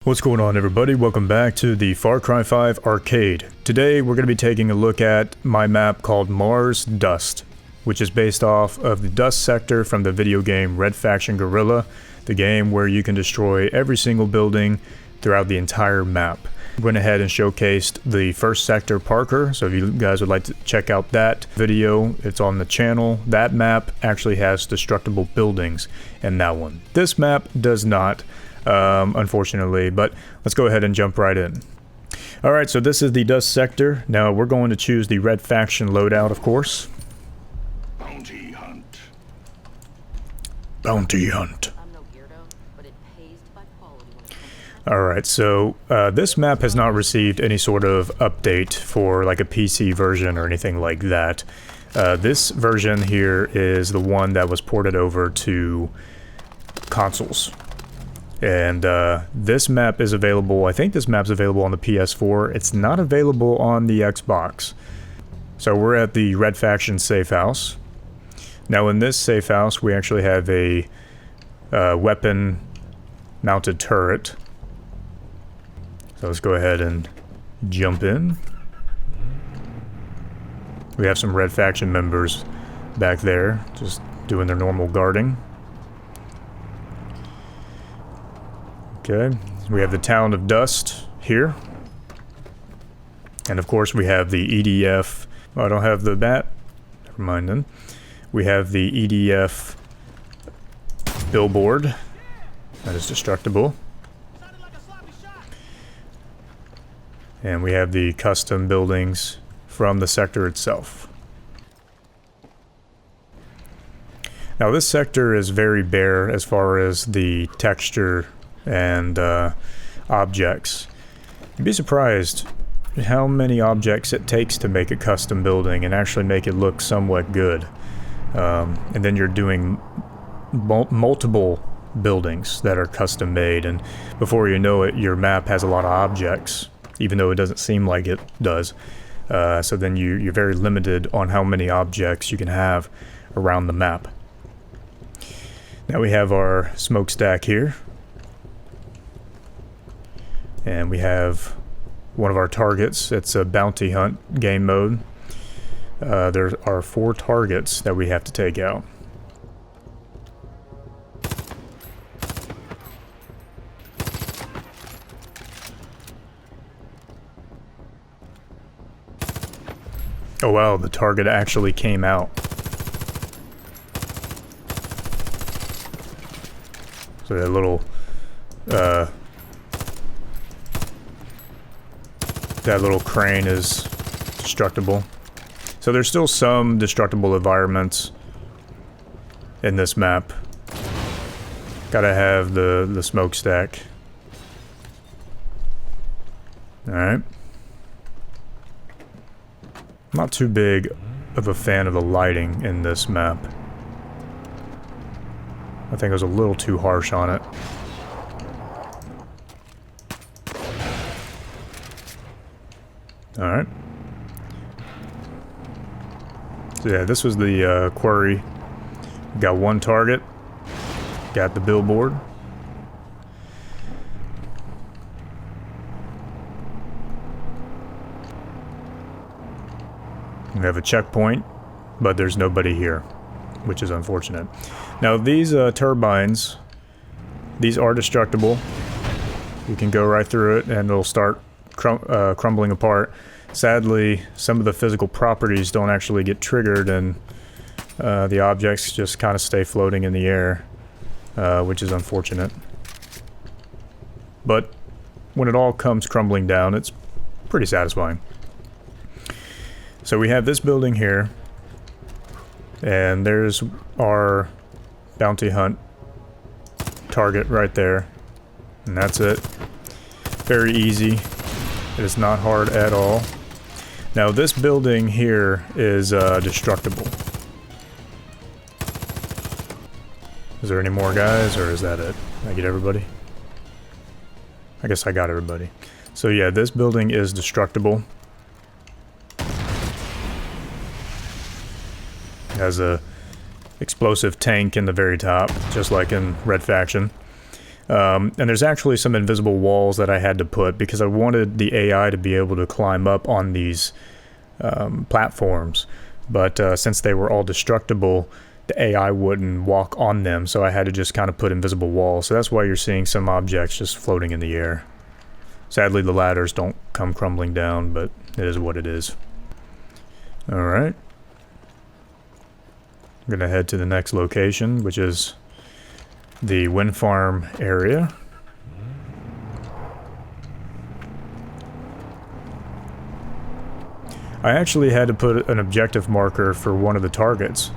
What's going on, everybody? Welcome back to the Far Cry 5 arcade. Today we're going to be taking a look at my map called Mars Dust, which is based off of the Dust sector from the video game Red Faction Guerrilla, the game where you can destroy every single building throughout the entire map. Went ahead and showcased the first sector, Parker, so if you guys would like to check out that video, it's on the channel. That map actually has destructible buildings in that one. This map does not, unfortunately, but let's go ahead and jump right in. Alright, so this is the Dust sector. Now we're going to choose the Red Faction loadout, of course. Bounty hunt. Bounty hunt. Alright, so this map has not received any sort of update for like a PC version or anything like that. This version here is the one that was ported over to consoles. And this map is available, I think this map's available on the PS4. It's not available on the Xbox. So we're at the Red Faction safe house. Now in this safe house we actually have a weapon mounted turret. So let's go ahead and jump in. We have some Red Faction members back there, just doing their normal guarding. Okay, we have the town of Dust here. And of course we have the EDF. Oh, I don't have the bat. Never mind then. We have the EDF billboard. That is destructible. And we have the custom buildings from the sector itself. Now this sector is very bare as far as the texture and objects. You'd be surprised how many objects it takes to make a custom building and actually make it look somewhat good. And then you're doing multiple buildings that are custom made, and before you know it, your map has a lot of objects, even though it doesn't seem like it does. So then you're very limited on how many objects you can have around the map. Now we have our smokestack here. And we have one of our targets. It's a bounty hunt game mode. There are 4 targets that we have to take out. Oh wow, the target actually came out. So that little crane is destructible. So there's still some destructible environments in this map. Gotta have the smokestack. Alright. Not too big of a fan of the lighting in this map. I think I was a little too harsh on it. Alright. So yeah, this was the quarry. Got one target. Got the billboard. We have a checkpoint, but there's nobody here, which is unfortunate. Now these turbines, these are destructible. You can go right through it and it'll start crumbling apart. Sadly, some of the physical properties don't actually get triggered, and the objects just kind of stay floating in the air, which is unfortunate. But when it all comes crumbling down, it's pretty satisfying. So we have this building here, and there's our bounty hunt target right there, and that's it. Very easy. It is not hard at all. Now this building here is destructible. Is there any more guys, or is that it? Did I get everybody? I guess I got everybody. So yeah, this building is destructible. Has a explosive tank in the very top, just like in Red Faction. And there's actually some invisible walls that I had to put because I wanted the AI to be able to climb up on these platforms. But since they were all destructible, the AI wouldn't walk on them, so I had to just kind of put invisible walls. So that's why you're seeing some objects just floating in the air. Sadly, the ladders don't come crumbling down, but it is what it is. Alright. I'm going to head to the next location, which is the wind farm area. I actually had to put an objective marker for one of the targets.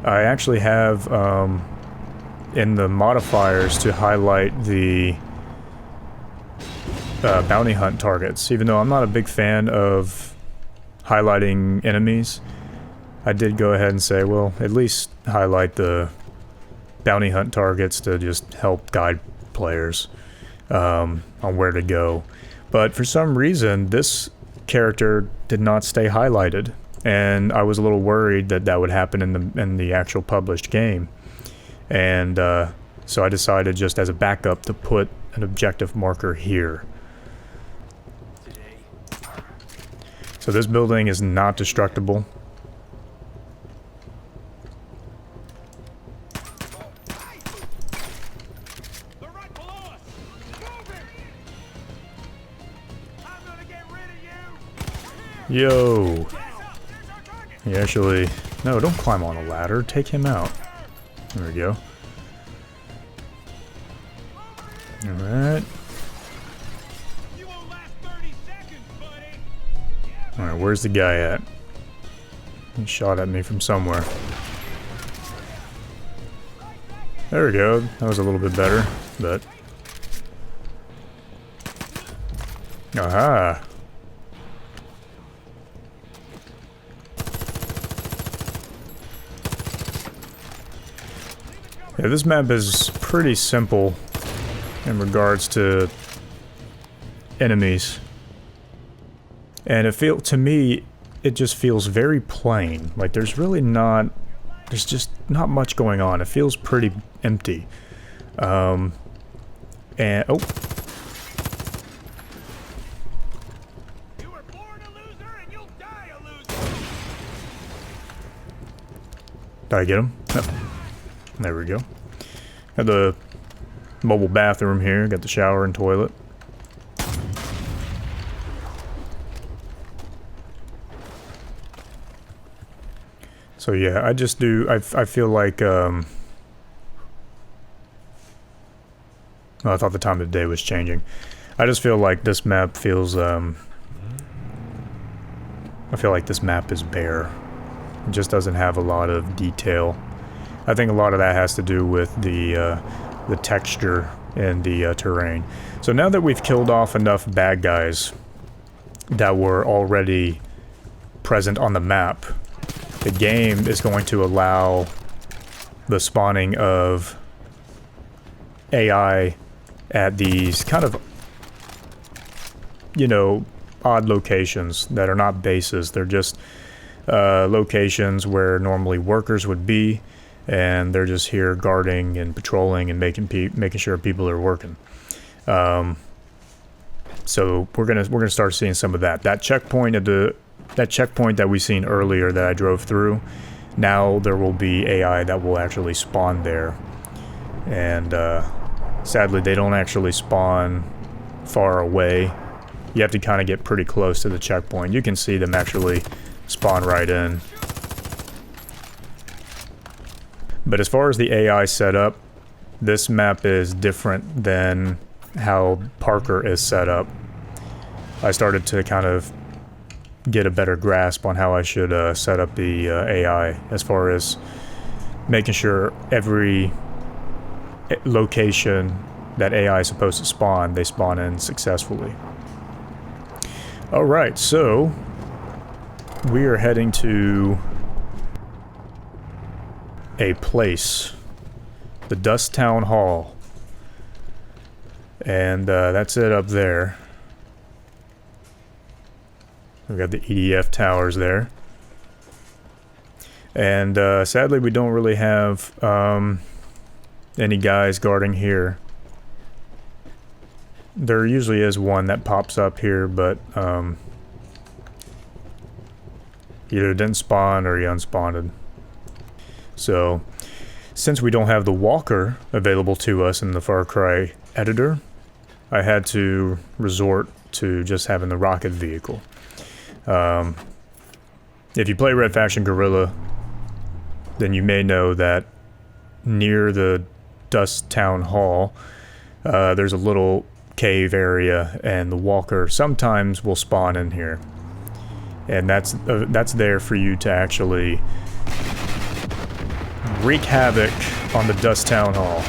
I actually have in the modifiers to highlight the bounty hunt targets. Even though I'm not a big fan of highlighting enemies, I did go ahead and say, well, at least highlight the bounty hunt targets to just help guide players on where to go. But for some reason, this character did not stay highlighted, and I was a little worried that that would happen in the actual published game. And so I decided, just as a backup, to put an objective marker here. So this building is not destructible. Yo! He actually... No, don't climb on a ladder. Take him out. There we go. Alright. Alright, where's the guy at? He shot at me from somewhere. There we go. That was a little bit better, but... Aha! Yeah, this map is pretty simple in regards to enemies. And to me, it just feels very plain. Like there's just not much going on. It feels pretty empty. And, oh. You were born a loser and you'll die a loser. Did I get him? No. There we go. Got the mobile bathroom here. Got the shower and toilet. So yeah, I just do. I feel like. Oh, I thought the time of the day was changing. I just feel like this map feels. I feel like this map is bare. It just doesn't have a lot of detail. I think a lot of that has to do with the texture and the terrain. So now that we've killed off enough bad guys that were already present on the map, the game is going to allow the spawning of AI at these kind of, you know, odd locations that are not bases. They're just locations where normally workers would be, and they're just here guarding and patrolling and making sure people are working. So we're gonna start seeing some of that. That checkpoint that we seen earlier that I drove through, now there will be AI that will actually spawn there. And sadly, they don't actually spawn far away. You have to kind of get pretty close to the checkpoint. You can see them actually spawn right in. But as far as the AI setup, this map is different than how Parker is set up. I started to kind of get a better grasp on how I should set up the AI, as far as making sure every location that AI is supposed to spawn, they spawn in successfully. Alright, so we are heading to a place, the Dust Town Hall, and that's it up there. We've got the EDF towers there, and sadly we don't really have any guys guarding here. there usually is one that pops up here, but either didn't spawn or he unspawned. So, since we don't have the walker available to us in the Far Cry editor, I had to resort to just having the rocket vehicle. If you play Red Faction Guerrilla, then you may know that near the Dust Town Hall, there's a little cave area, and the walker sometimes will spawn in here. And that's there for you to actually wreak havoc on the Dust Town Hall.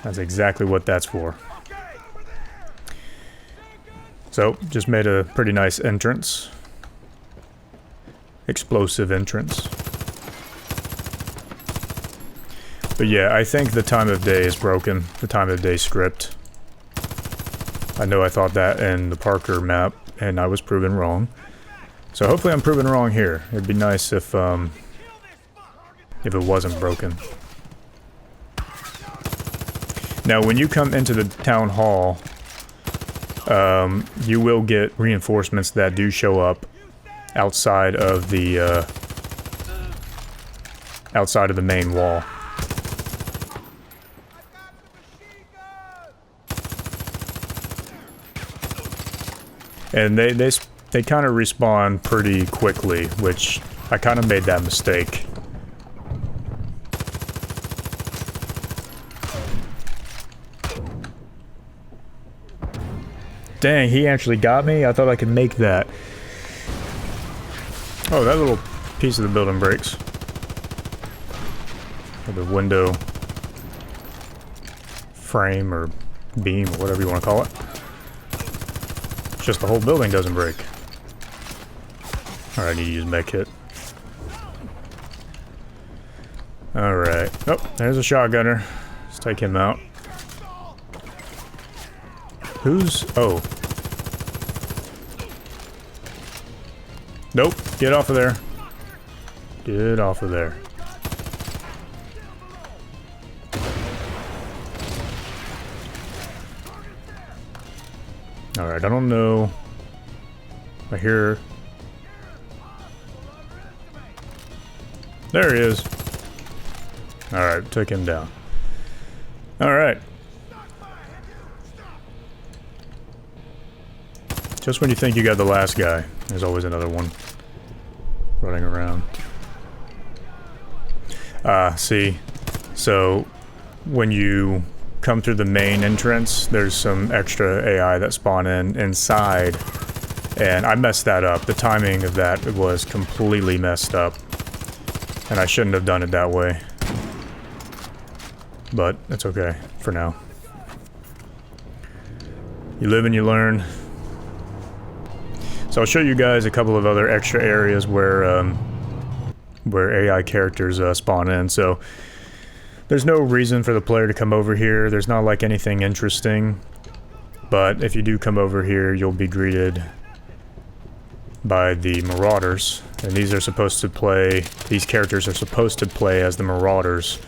That's exactly what that's for. So, just made a pretty nice entrance. Explosive entrance. But yeah, I think the time of day is broken. The time of day script. I know I thought that in the Parker map, and I was proven wrong. So hopefully I'm proven wrong here. It'd be nice if it wasn't broken. Now, when you come into the town hall, you will get reinforcements that do show up outside of the main wall. And they kind of respawn pretty quickly, which I kind of made that mistake. Dang, he actually got me? I thought I could make that. Oh, that little piece of the building breaks. Or the window frame or beam or whatever you want to call it. It's just the whole building doesn't break. Alright, I need to use med kit. Alright. Oh, there's a shotgunner. Let's take him out. Who's... oh. Nope. Get off of there. Get off of there. Alright, I don't know. I hear... there he is. Alright, took him down. Alright. Just when you think you got the last guy, there's always another one running around. See, so when you come through the main entrance, there's some extra AI that spawn inside, and I messed that up. The timing of that was completely messed up, and I shouldn't have done it that way. But it's okay for now. You live and you learn. So I'll show you guys a couple of other extra areas where AI characters spawn in. So there's no reason for the player to come over here. There's not like anything interesting. But if you do come over here, you'll be greeted by the Marauders. And these are supposed to play, these characters are supposed to play as the Marauders.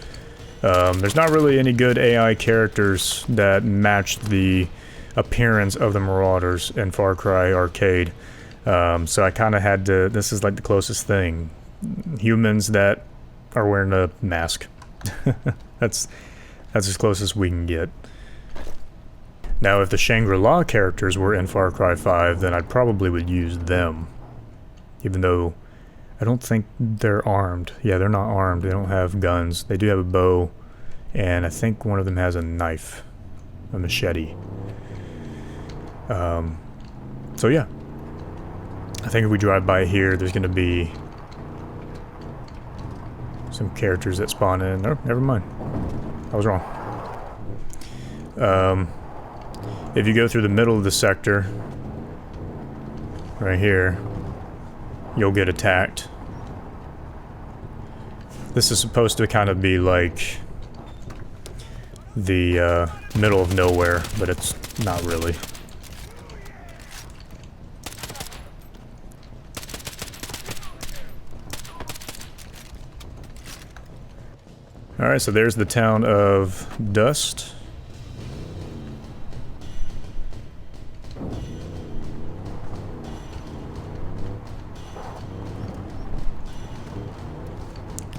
There's not really any good AI characters that match the appearance of the Marauders in Far Cry Arcade. So I kind of had to, this is like the closest thing. Humans that are wearing a mask. That's as close as we can get. Now, if the Shangri-La characters were in Far Cry 5, then I probably would use them. Even though I don't think they're armed. Yeah, they're not armed. They don't have guns. They do have a bow, and I think one of them has a knife, a machete. So yeah. I think if we drive by here, there's going to be some characters that spawn in. Oh, never mind. I was wrong. If you go through the middle of the sector, right here, you'll get attacked. This is supposed to kind of be like the middle of nowhere, but it's not really. Alright, so there's the town of Dust.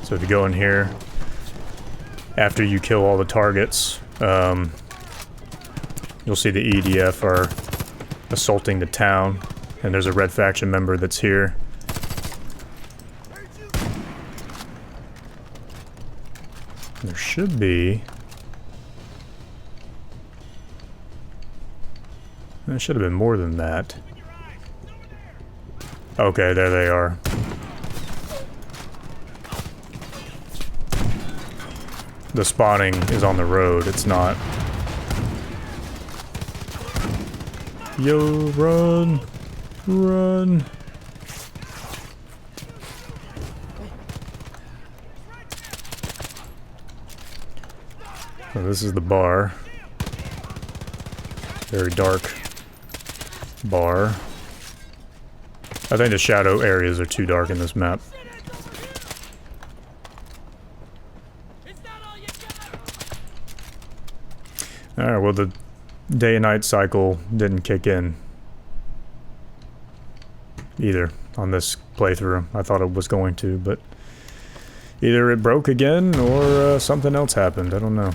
So if you go in here, after you kill all the targets, you'll see the EDF are assaulting the town, and there's a Red Faction member that's here. There should be... There should have been more than that. Okay, there they are. The spawning is on the road, it's not. Yo, run! Run! So this is the bar. Very dark bar. I think the shadow areas are too dark in this map. Alright, well the day and night cycle didn't kick in either on this playthrough. I thought it was going to, but either it broke again or something else happened. I don't know.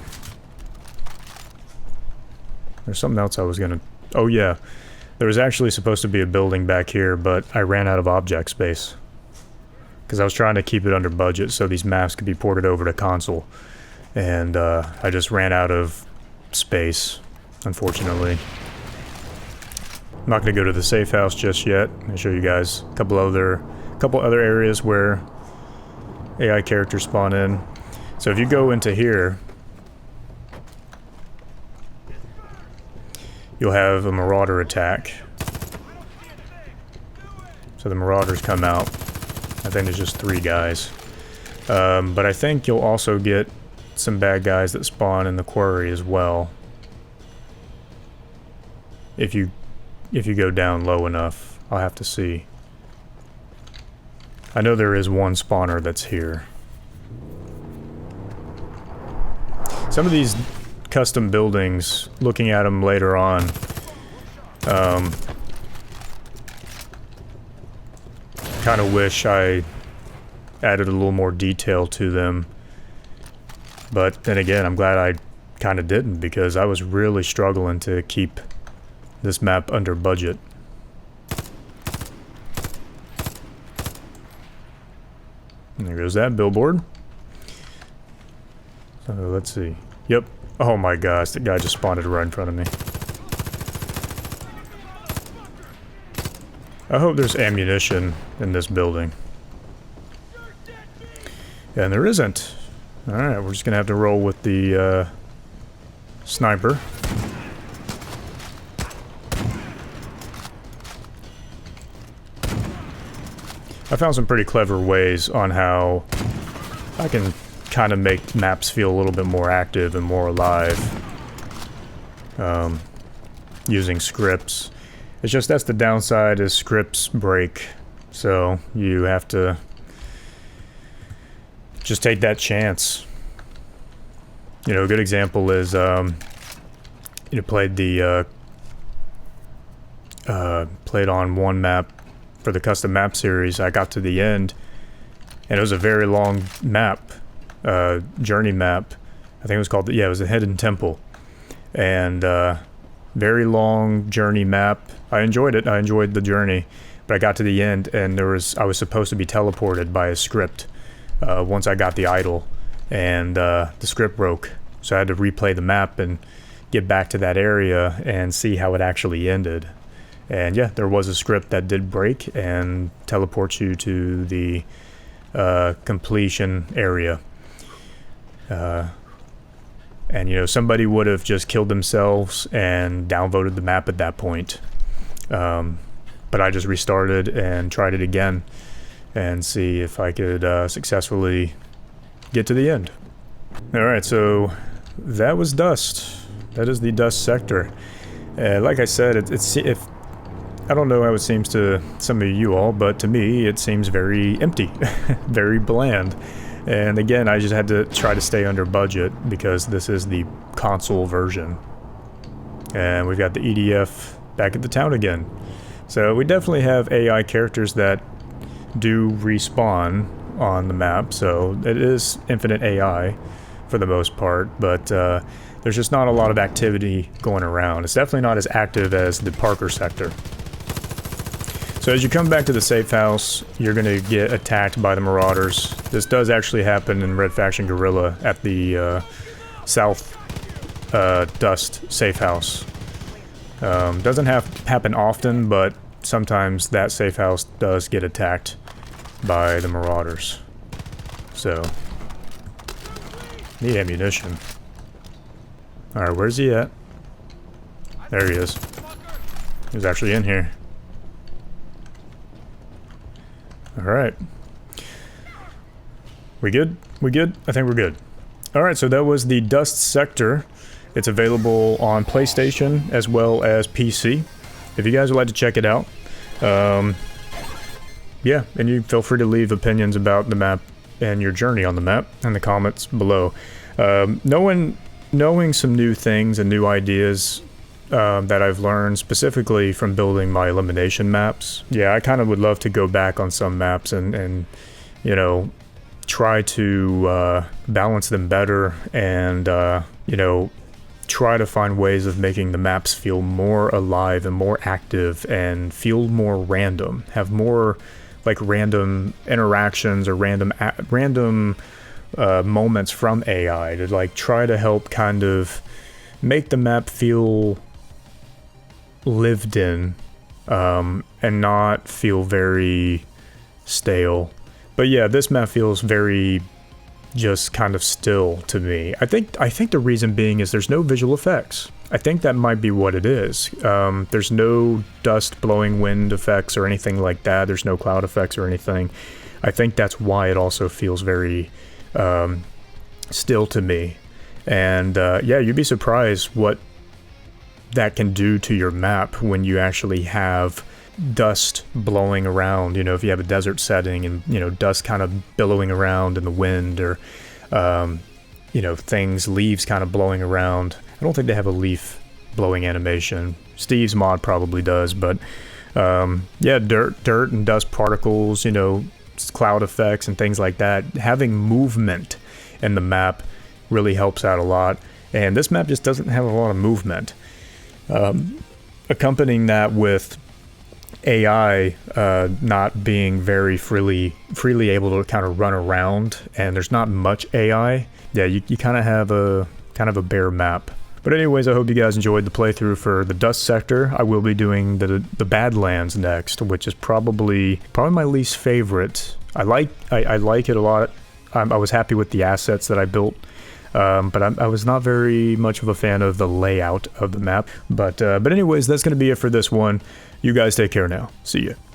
There's something else I was gonna... Oh yeah, there was actually supposed to be a building back here, but I ran out of object space. Because I was trying to keep it under budget so these maps could be ported over to console. And I just ran out of space, unfortunately. I'm not going to go to the safe house just yet. I'll show you guys a couple other areas where AI characters spawn in. So if you go into here, you'll have a marauder attack. So the marauders come out. I think there's just 3 guys. But I think you'll also get some bad guys that spawn in the quarry as well. If you go down low enough, I'll have to see. I know there is one spawner that's here. Some of these custom buildings, looking at them later on, kind of wish I added a little more detail to them. But then again, I'm glad I kind of didn't, because I was really struggling to keep this map under budget. And there goes that billboard. So let's see. Yep. Oh my gosh, that guy just spawned right in front of me. I hope there's ammunition in this building. And there isn't. Alright, we're just gonna have to roll with the sniper. I found some pretty clever ways on how I can kind of make maps feel a little bit more active and more alive. Using scripts. It's just that's the downside, is scripts break. So you have to just take that chance. You know, a good example is, played on one map for the custom map series. I got to the end, and it was a very long map, journey map. I think it was called, it was a Hidden Temple. And, very long journey map. I enjoyed it, I enjoyed the journey, but I got to the end, and I was supposed to be teleported by a script. Once I got the idol, and the script broke, so I had to replay the map and get back to that area and see how it actually ended. And yeah, there was a script that did break and teleports you to the completion area. And you know, somebody would have just killed themselves and downvoted the map at that point. But I just restarted and tried it again and see if I could successfully get to the end. Alright, so that was Dust. That is the Dust sector. Like I said, I don't know how it seems to some of you all, but to me it seems very empty, very bland. And again, I just had to try to stay under budget because this is the console version. And we've got the EDF back at the town again. So we definitely have AI characters that do respawn on the map, so it is infinite AI for the most part, but there's just not a lot of activity going around. It's definitely not as active as the Parker sector. So as you come back to the safe house, you're going to get attacked by the Marauders. This does actually happen in Red Faction Guerrilla at the South Dust safe house. Doesn't happen often, but sometimes that safe house does get attacked by the Marauders. So, need ammunition. Alright, where's he at? There he is. He was actually in here. Alright. We good? We good? I think we're good. Alright, so that was the Dust Sector. It's available on PlayStation as well as PC. If you guys would like to check it out. Yeah, and you feel free to leave opinions about the map and your journey on the map in the comments below. Knowing some new things and new ideas that I've learned specifically from building my elimination maps. Yeah, I kind of would love to go back on some maps and you know, try to balance them better and, you know, try to find ways of making the maps feel more alive and more active and feel more random, have more like random interactions or random moments from AI to like try to help kind of make the map feel lived in and not feel very stale. But yeah, this map feels very just kind of still to me. I think the reason being is there's no visual effects. I think that might be what it is. There's no dust blowing wind effects or anything like that. There's no cloud effects or anything. I think that's why it also feels very still to me. And yeah, you'd be surprised what that can do to your map when you actually have dust blowing around. You know, if you have a desert setting and, you know, dust kind of billowing around in the wind, or you know, leaves kind of blowing around. I don't think they have a leaf blowing animation. Steve's mod probably does, but yeah, dirt and dust particles, you know, cloud effects and things like that. Having movement in the map really helps out a lot, and this map just doesn't have a lot of movement. Accompanying that with AI not being very freely able to kind of run around, and there's not much AI. Yeah, you kind of have a bare map. But anyways, I hope you guys enjoyed the playthrough for the Dust Sector. I will be doing the Badlands next, which is probably my least favorite. I like it a lot. I was happy with the assets that I built. But I was not very much of a fan of the layout of the map. But anyways, that's going to be it for this one. You guys take care now. See ya.